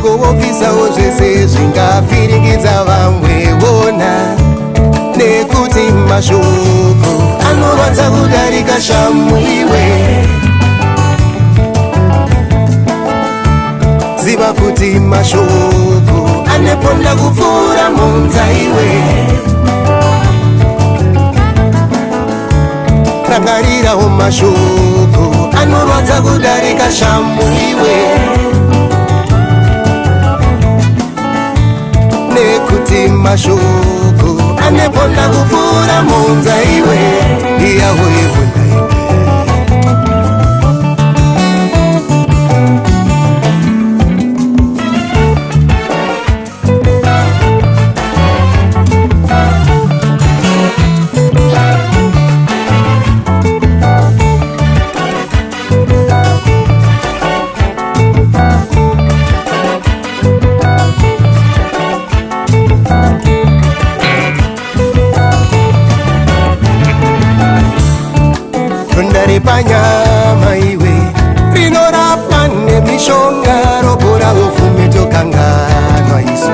mashoko wobvisawo zvese zvingavhiringidza vamwe wona, nekuti mashoko anorwadza kudarika shamu iwe. Ziva kuti mashoko aneponda kupfuura monza iwe. Rangarirawo mashoko anorwadza kudarika shamu iwe, nekuti mashoko aneponda kupfuura monza iwe. Iyawo ibunda panyama iwe rinorapa nemishonga, robora ufume tokanganwa isu.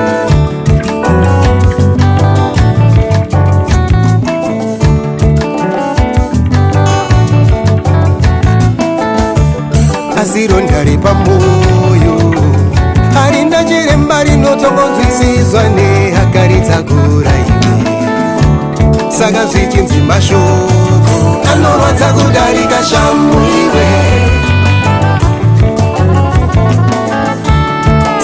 Asi ronda repamoyo harinda chiremba rinotongonzwisiswa nehakaritakura iwe. Saka zvichinzi mashoko anorwadza kudarika shamu iwe.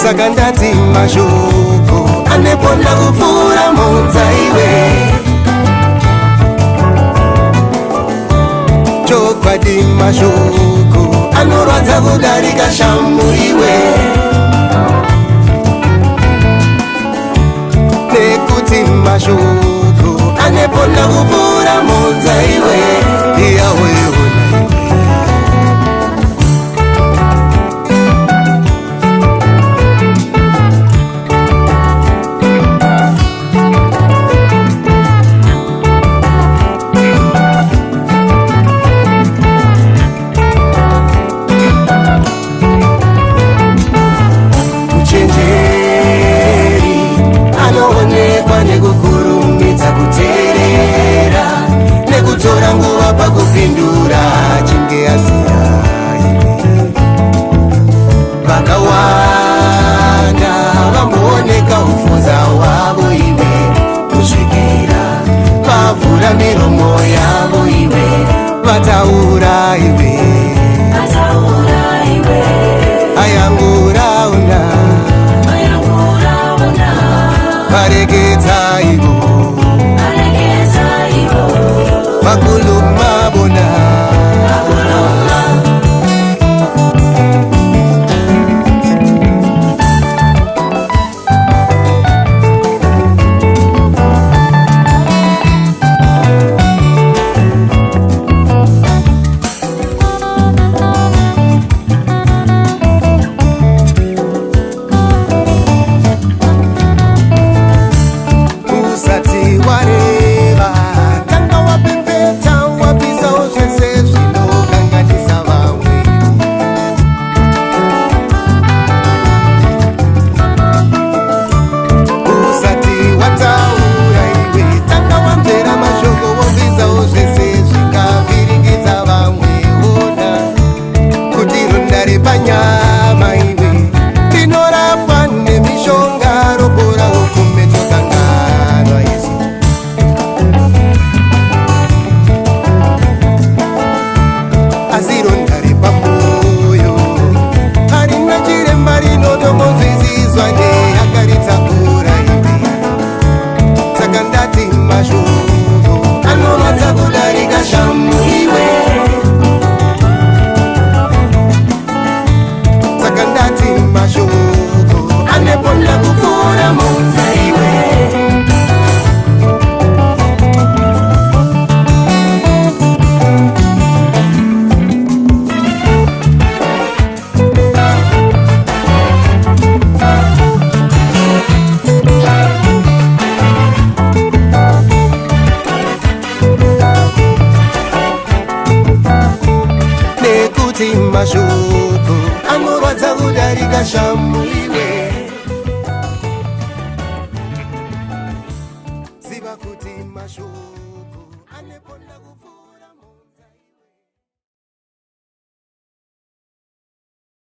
Saka ndati mashoko aneponda kupfuura monza iwe. Chokwadi mashoko anorwadza kudarika shamu iwe, nekuti mashoko aneponda kupfuura monza iwe. Iyawo iona muchenjeri anoonekwa nekukurumidza kuteerera nekutora nguva kuti mashoko aneponda kuvura